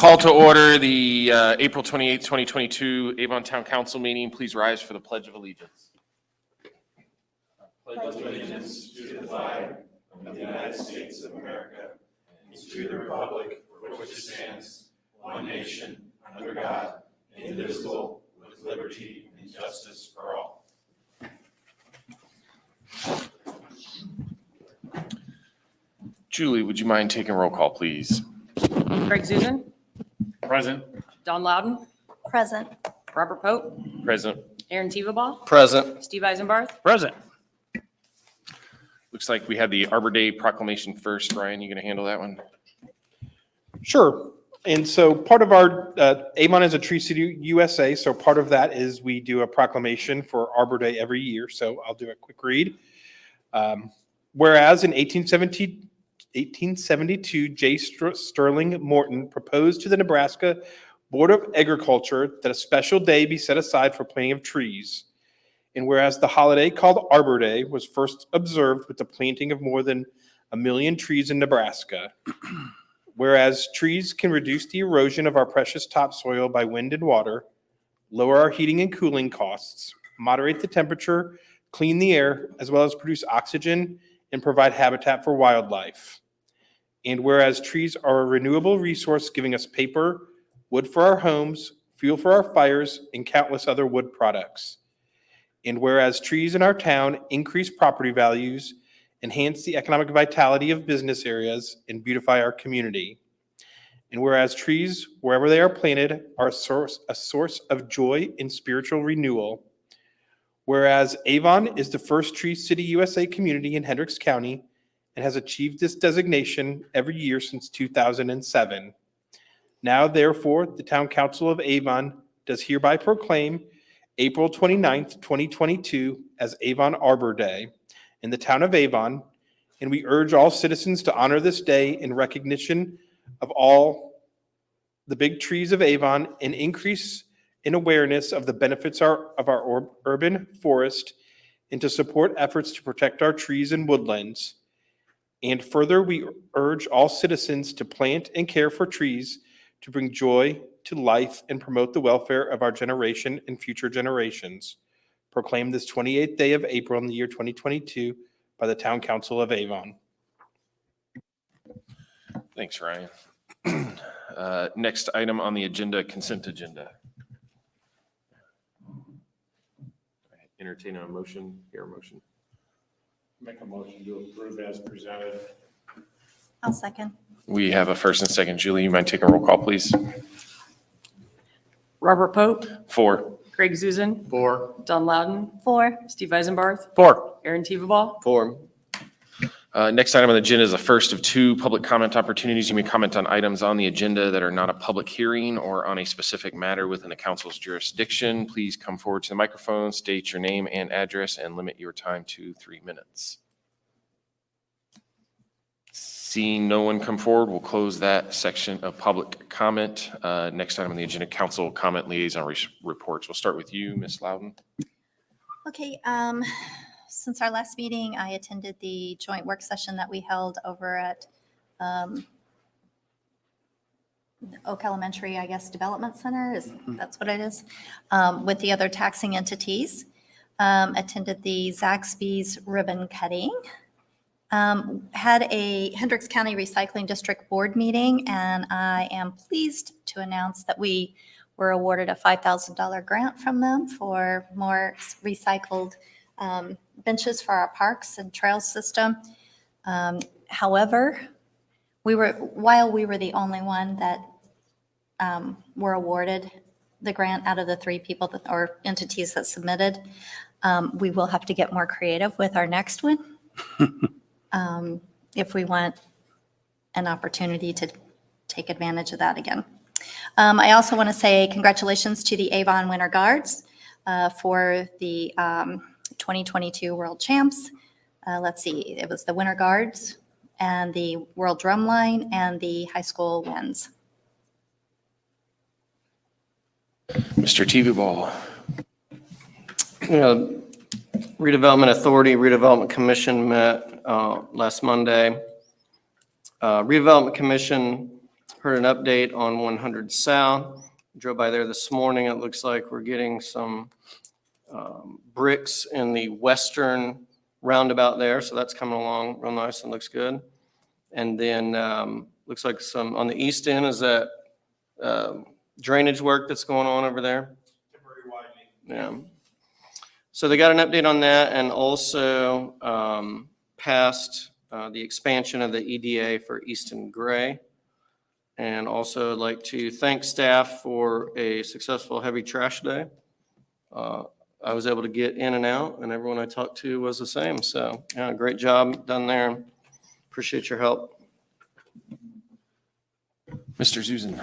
Call to order the April 28th, 2022 Avon Town Council meeting. Please rise for the Pledge of Allegiance. Pledge allegiance to the flag of the United States of America and to the republic for which it stands, one nation, under God, indivisible, with liberty and justice for all. Julie, would you mind taking roll call, please? Greg Zuzen. Present. Don Loudon. Present. Robert Pope. Present. Aaron Teveball. Present. Steve Eisenbarth. Present. Looks like we had the Arbor Day proclamation first. Ryan, you going to handle that one? Sure. And so part of our, Avon is a Tree City USA, so part of that is we do a proclamation for Arbor Day every year. So I'll do a quick read. Whereas in 1872, J. Sterling Morton proposed to the Nebraska Board of Agriculture that a special day be set aside for planting of trees. And whereas the holiday called Arbor Day was first observed with the planting of more than 1 million trees in Nebraska. Whereas trees can reduce the erosion of our precious topsoil by wind and water, lower our heating and cooling costs, moderate the temperature, clean the air, as well as produce oxygen and provide habitat for wildlife. And whereas trees are a renewable resource giving us paper, wood for our homes, fuel for our fires, and countless other wood products. And whereas trees in our town increase property values, enhance the economic vitality of business areas, and beautify our community. And whereas trees, wherever they are planted, are a source of joy and spiritual renewal. Whereas Avon is the first Tree City USA community in Hendricks County and has achieved this designation every year since 2007. Now, therefore, the Town Council of Avon does hereby proclaim April 29th, 2022 as Avon Arbor Day in the town of Avon, and we urge all citizens to honor this day in recognition of all the big trees of Avon and increase in awareness of the benefits of our urban forest and to support efforts to protect our trees and woodlands. And further, we urge all citizens to plant and care for trees to bring joy to life and promote the welfare of our generation and future generations. Proclaimed this 28th day of April in the year 2022 by the Town Council of Avon. Thanks, Ryan. Next item on the agenda, consent agenda. Entertain a motion, hear a motion. Make a motion to approve as presented. I'll second. We have a first and second. Julie, you mind taking a roll call, please? Robert Pope. 4. Greg Zuzen. 4. Don Loudon. 4. Steve Eisenbarth. 4. Aaron Teveball. 4. Next item on the agenda is the first of 2 public comment opportunities. You may comment on items on the agenda that are not a public hearing or on a specific matter within the council's jurisdiction. Please come forward to the microphone, state your name and address, and limit your time to 3 minutes. Seeing no one come forward, we'll close that section of public comment. Next item on the agenda, council comment liaison reports. We'll start with you, Ms. Loudon. Okay, since our last meeting, I attended the joint work session that we held over at Oak Elementary, I guess, Development Center, that's what it is, with the other taxing entities. Attended the Zaxby's ribbon cutting. Had a Hendricks County Recycling District Board meeting, and I am pleased to announce that we were awarded a $5,000 grant from them for more recycled benches for our parks and trails system. However, while we were the only one that were awarded the grant out of the 3 people or entities that submitted, we will have to get more creative with our next one. If we want an opportunity to take advantage of that again. I also want to say congratulations to the Avon Winter Guards for the 2022 World Champs. Let's see, it was the Winter Guards and the World Drumline and the high school wins. Mr. Teveball. Redevelopment Authority, Redevelopment Commission met last Monday. Redevelopment Commission Heard an update on 100 South. Drove by there this morning. It looks like we're getting some bricks in the western roundabout there, so that's coming along real nice and looks good. And then looks like some on the east end is that drainage work that's going on over there. Temporary widening. Yeah. So they got an update on that and also passed the expansion of the EDA for Easton Gray. And also I'd like to thank staff for a successful heavy trash day. I was able to get in and out and everyone I talked to was the same. So yeah, great job done there. Appreciate your help. Mr. Zuzen.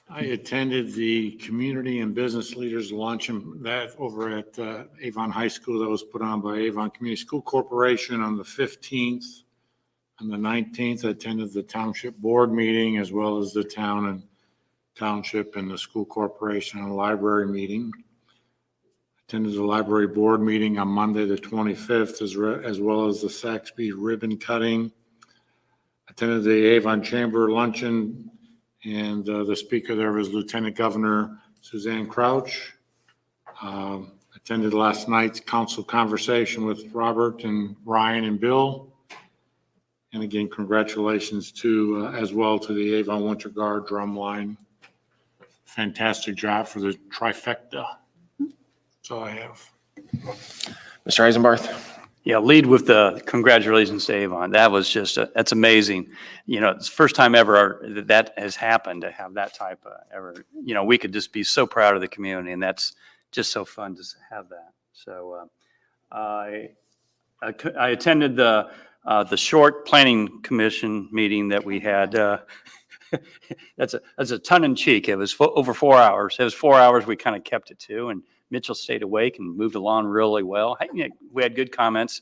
I attended the Community and Business Leaders Luncheon that over at Avon High School that was put on by Avon Community School Corporation on the 15th. On the 19th, I attended the Township Board meeting as well as the town and township and the school corporation and library meeting. Attended the library board meeting on Monday, the 25th, as well as the Saxby ribbon cutting. Attended the Avon Chamber luncheon, and the speaker there was Lieutenant Governor Suzanne Crouch. Attended last night's council conversation with Robert and Ryan and Bill. And again, congratulations to, as well to the Avon Winter Guard drumline. Fantastic job for the trifecta. That's all I have. Mr. Eisenbarth. Yeah, lead with the congratulations to Avon. That was just, that's amazing. You know, it's the first time ever that has happened to have that type of ever, you know, we could just be so proud of the community, and that's just so fun to have that. So I attended the short planning commission meeting that we had. That's a tongue in cheek. It was over 4 hours. It was 4 hours. We kind of kept it to, and Mitchell stayed awake and moved along really well. We had good comments.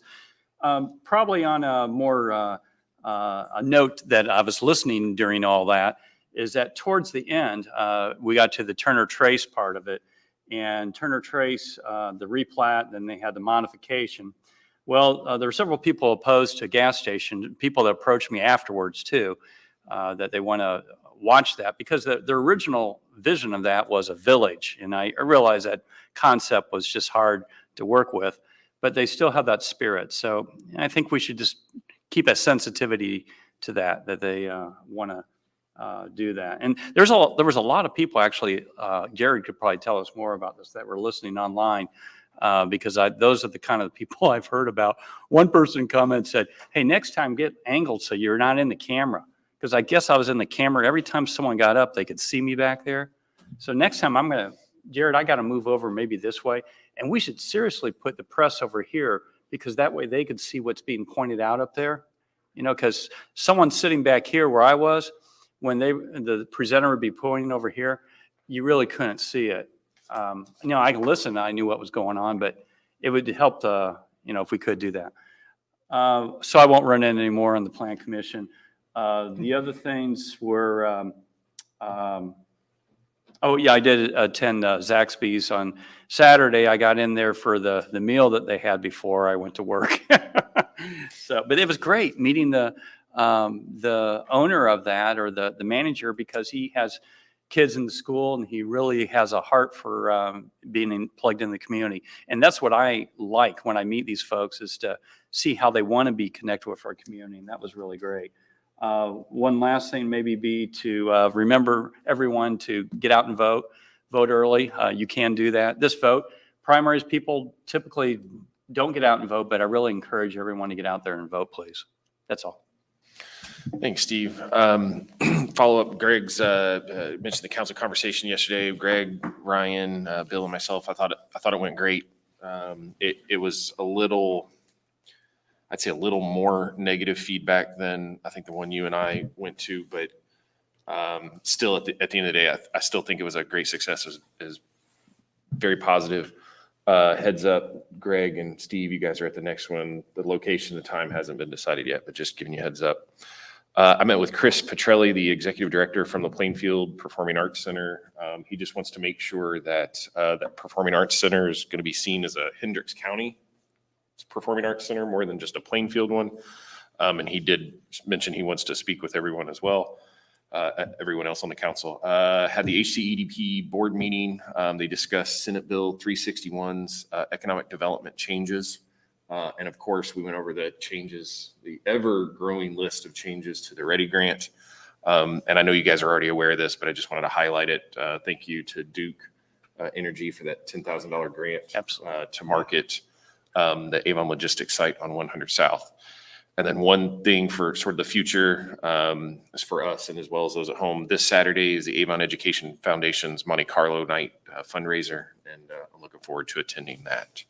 Probably on a more a note that I was listening during all that is that towards the end, we got to the Turner Trace part of it, and Turner Trace, the replat, then they had the modification. Well, there were several people opposed to a gas station, people that approached me afterwards too, that they want to watch that because the original vision of that was a village. And I realized that concept was just hard to work with, but they still have that spirit. So I think we should just keep a sensitivity to that they want to do that. And there was a lot of people actually, Jared could probably tell us more about this, that were listening online. Because those are the kind of people I've heard about. One person commented, said, hey, next time get angled so you're not in the camera. Because I guess I was in the camera. Every time someone got up, they could see me back there. So next time Jared, I got to move over maybe this way. And we should seriously put the press over here because that way they could see what's being pointed out up there. You know, because someone sitting back here where I was, when the presenter would be pointing over here, you really couldn't see it. You know, I can listen. I knew what was going on, but it would help you know, if we could do that. So I won't run in anymore on the Plan Commission. The other things were, oh yeah, I did attend Zaxby's on Saturday. I got in there for the meal that they had before I went to work. So, but it was great meeting the owner of that, or the manager, because he has kids in the school and he really has a heart for being plugged in the community. And that's what I like when I meet these folks, is to see how they want to be connected with our community. And that was really great. One last thing maybe be to remember everyone to get out and vote early. You can do that. This vote, primaries, people typically don't get out and vote, but I really encourage everyone to get out there and vote, please. That's all. Thanks, Steve. Follow up, Greg's mentioned the council conversation yesterday. Greg, Ryan, Bill, and myself, I thought it went great. It was I'd say a little more negative feedback than I think the one you and I went to, but still at the end of the day, I still think it was a great success. It was very positive. Heads up, Greg and Steve, you guys are at the next one. The location, the time hasn't been decided yet, but just giving you a heads up. I met with Chris Petrelli, the executive director from the Plainfield Performing Arts Center. He just wants to make sure that that Performing Arts Center is going to be seen as a Hendricks County Performing Arts Center more than just a Plainfield one. And he did mention he wants to speak with everyone as well. everyone else on the council. Had the HCEDP board meeting. They discussed Senate Bill 361's economic development changes. And of course, we went over the changes, the ever-growing list of changes to the Ready Grant. And I know you guys are already aware of this, but I just wanted to highlight it. Thank you to Duke Energy for that $10,000 grant. Absolutely. To market the Avon Logistics site on 100 South. And then one thing for sort of the future is for us and as well as those at home. This Saturday is the Avon Education Foundation's Monte Carlo night fundraiser, and I'm looking forward to attending that.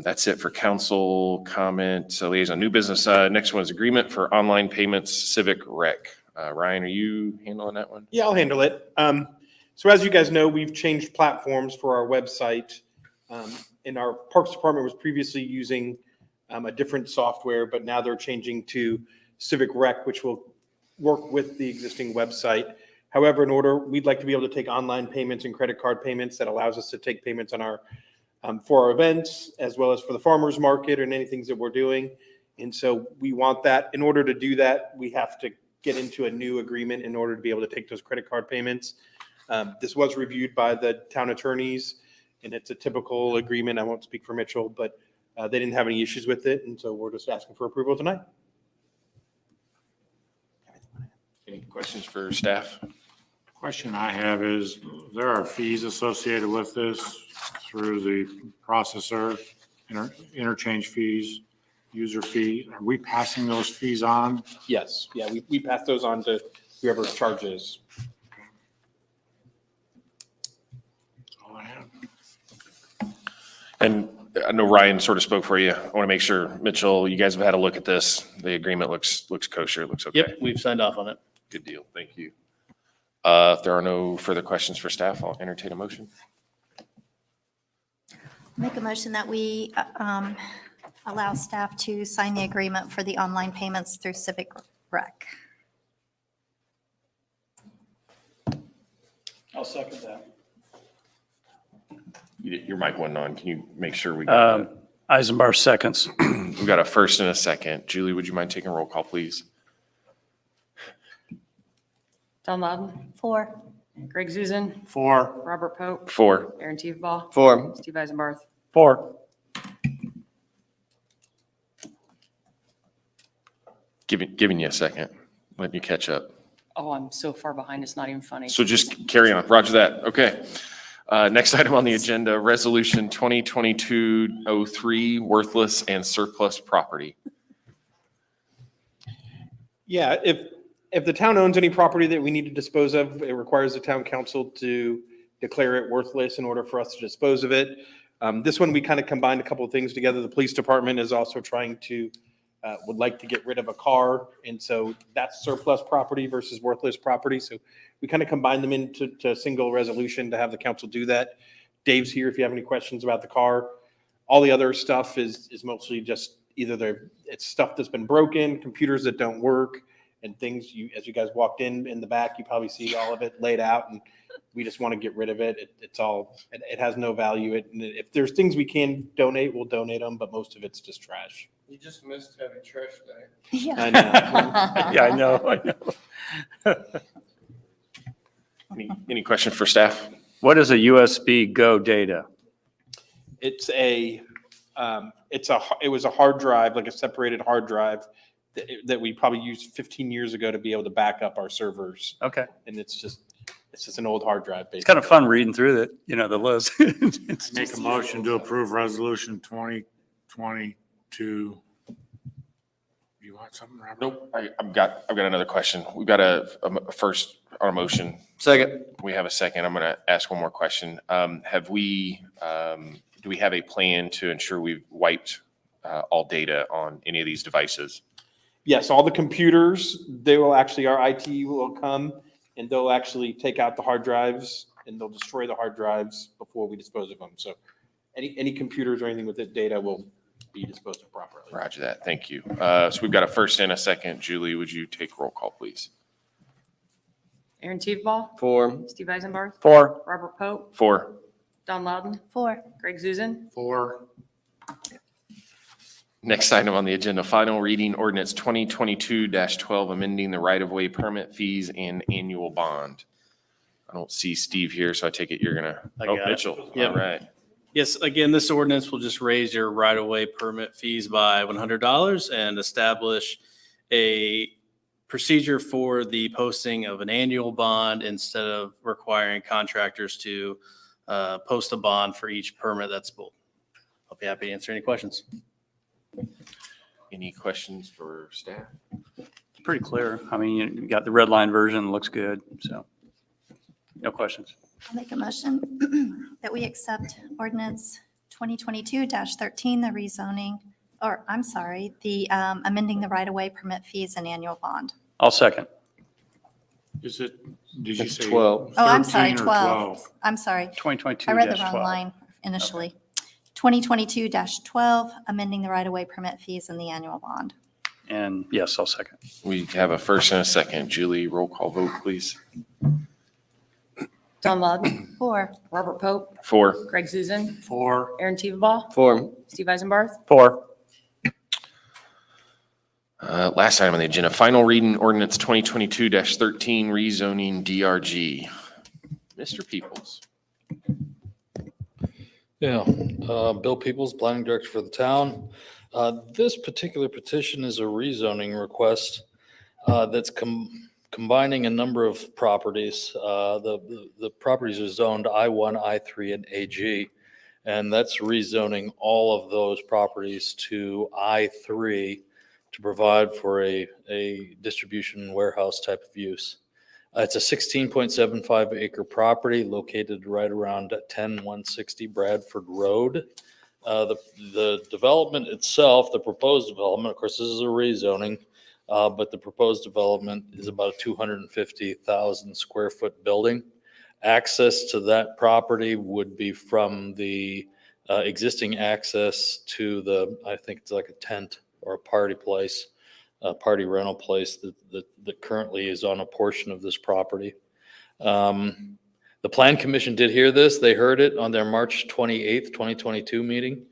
That's it for council comment. So liaison new business. Next one is agreement for online payments, Civic Rec. Ryan, are you handling that one? Yeah, I'll handle it. So as you guys know, we've changed platforms for our website. And our Parks Department was previously using a different software, but now they're changing to Civic Rec, which will work with the existing website. However, we'd like to be able to take online payments and credit card payments. That allows us to take payments on our for our events, as well as for the farmers market and any things that we're doing. And so we want that. In order to do that, we have to get into a new agreement in order to be able to take those credit card payments. This was reviewed by the town attorneys, and it's a typical agreement. I won't speak for Mitchell, but they didn't have any issues with it. And so we're just asking for approval tonight. Any questions for staff? Question I have is, there are fees associated with this through the processor, interchange fees, user fee. Are we passing those fees on? Yes. Yeah, we pass those on to whoever charges. That's all I have. And I know Ryan sort of spoke for you. I want to make sure, Mitchell, you guys have had a look at this. The agreement looks kosher, looks okay. Yep, we've signed off on it. Good deal. Thank you. If there are no further questions for staff, I'll entertain a motion. Make a motion that we allow staff to sign the agreement for the online payments through Civic Rec. I'll second that. Your mic wasn't on. Can you make sure we got Eisenbar seconds. we got a first and a second? Julie, would you mind taking a roll call, please? Don Loudon, 4. Greg Zuzen, 4. Robert Pope, 4. Aaron Teveball, 4. Steve Eisenbarth. 4. Giving you a second, letting you catch up. Oh, I'm so far behind, it's not even funny. So just carry on. Roger that. Okay. Next item on the agenda, Resolution 2022-03, worthless and surplus property. Yeah, if the town owns any property that we need to dispose of, it requires the town council to declare it worthless in order for us to dispose of it. This one, we kind of combined a couple of things together. The police department is also trying to, would like to get rid of a car. And so that's surplus property versus worthless property. So we kind of combined them into a single resolution to have the council do that. Dave's here if you have any questions about the car. All the other stuff is mostly just either it's stuff that's been broken, computers that don't work, and things as you guys walked in the back, you probably see all of it laid out, and we just want to get rid of it. It has no value. If there's things we can donate, we'll donate them, but most of it's just trash. You just missed having trash day. I know. Yeah, I know. Any questions for staff? What is a USB Go data? It was a hard drive, like a separated hard drive that we probably used 15 years ago to be able to back up our servers. Okay. And it's just an old hard drive. It's kind of fun reading through the list. It's Make a motion to approve resolution 2022. You want something, Robert? Nope. I've got another question. We've got a first on a motion. Second. We have a second. I'm going to ask one more question. Do we have a plan to ensure we've wiped all data on any of these devices? Yes, all the computers, our IT will come and they'll actually take out the hard drives and they'll destroy the hard drives before we dispose of them. So any computers or anything with the data will be disposed of properly. Roger that. Thank you. So we've got a first and a second. Julie, would you take roll call, please? Aaron Teveball, 4. Steve Eisenbarth, 4. Robert Pope, 4. Don Loudon, 4. Greg Zuzen, 4. Next item on the agenda, final reading ordinance 2022-12, amending the right-of-way permit fees and annual bond. I don't see Steve here, so I take it you're gonna, I oh, got it. Mitchell. Yep. All right. Yes, again, this ordinance will just raise your right-of-way permit fees by $100 and establish a procedure for the posting of an annual bond instead of requiring contractors to post a bond for each permit that's pulled. I'll be happy to answer any questions. Any questions for staff? Pretty clear. I mean, you got the red line version, looks good, so no questions. I'll make a motion that we accept ordinance 2022-13, the rezoning, or I'm sorry, the amending the right-of-way permit fees and annual bond. I'll second. Is it, did you It's say? 12. Oh, I'm sorry, 13 or 12. I'm sorry. 2022-12. I read the wrong line initially. 2022-12, amending the right-of-way permit fees and the annual bond. And yes, I'll second. We have a first and a second. Julie, roll call vote, please. Don Loudon, 4. Robert Pope, 4. Greg Zuzen, For. Aaron Teveba, 4. Steve Eisenbarth, 4. Last item on the agenda, final reading ordinance 2022-13, rezoning DRG. Mr. Peoples. Yeah, Bill Peoples, Planning Director for the town. This particular petition is a rezoning request that's combining a number of properties. The properties are zoned I-1, I-3, and AG, and that's rezoning all of those properties to I-3 to provide for a distribution warehouse type of use. It's a 16.75 acre property located right around 10160 Bradford Road. The development itself, the proposed development, of course, this is a rezoning, but the proposed development is about a 250,000 square foot building. Access to that property would be from the existing access to the, I think it's like a tent or a party place. A party rental place that currently is on a portion of this property. The Plan Commission did hear this. They heard it on their March 28th, 2022 meeting.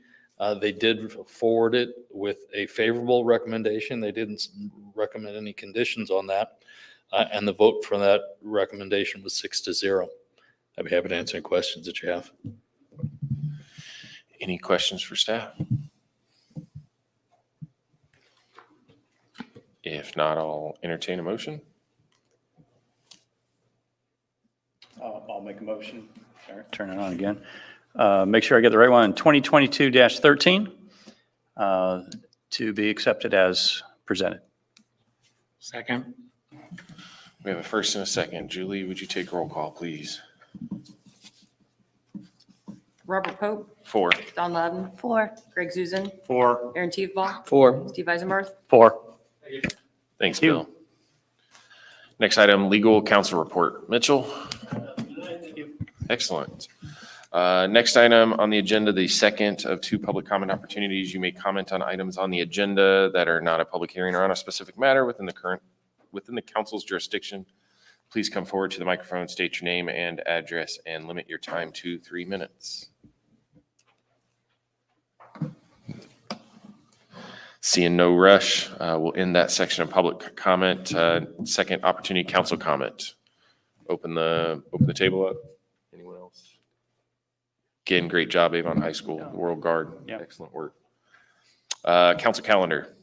They did forward it with a favorable recommendation. They didn't recommend any conditions on that. And the vote for that recommendation was 6-0. I'd be happy to answer any questions that you have. Any questions for staff? If not, I'll entertain a motion. I'll make a motion. Turn it on again. Make sure I get the right one. 2022-13 to be accepted as presented. Second. We have a first and a second. Julie, would you take roll call, please? Robert Pope, 4. Don Loudon, 4. Greg Zuzen, For. Aaron Teveba, 4. Steve Eisenbarth, 4. Thanks, Thank you. Bill. Next item, legal counsel report. Mitchell? Excellent. Next item on the agenda, the second of 2 public comment opportunities. You may comment on items on the agenda that are not a public hearing or on a specific matter within the council's jurisdiction. Please come forward to the microphone, state your name and address, and limit your time to 3 minutes. Seeing no rush, we'll end that section of public comment. Second opportunity, council comment. Open the table up. Anyone else? Again, great job, Avon High School, World Guard. Yeah. Excellent work. Council calendar.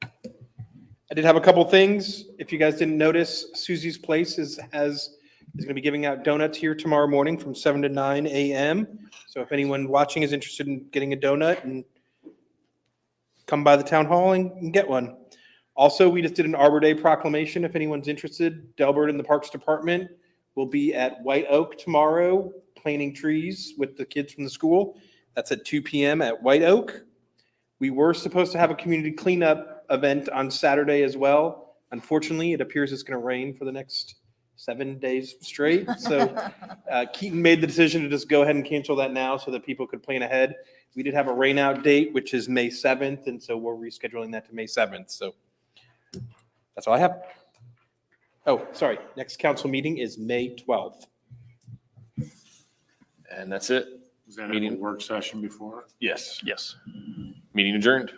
I did have a couple things. If you guys didn't notice, Susie's Place is going to be giving out donuts here tomorrow morning from 7 to 9 a.m. So if anyone watching is interested in getting a donut, and come by the town hall and get one. Also, we just did an Arbor Day proclamation. If anyone's interested, Delbert and the Parks Department will be at White Oak tomorrow, planting trees with the kids from the school. That's at 2 p.m. at White Oak. We were supposed to have a community cleanup event on Saturday as well. Unfortunately, it appears it's going to rain for the next 7 days straight. So Keaton made the decision to just go ahead and cancel that now so that people could plan ahead. We did have a rain out date, which is May 7th, and so we're rescheduling that to May 7th. So that's all I have. Oh, sorry. Next council meeting is May 12th. And that's it. Is that a Meeting. work session before? Yes. Yes. Meeting adjourned.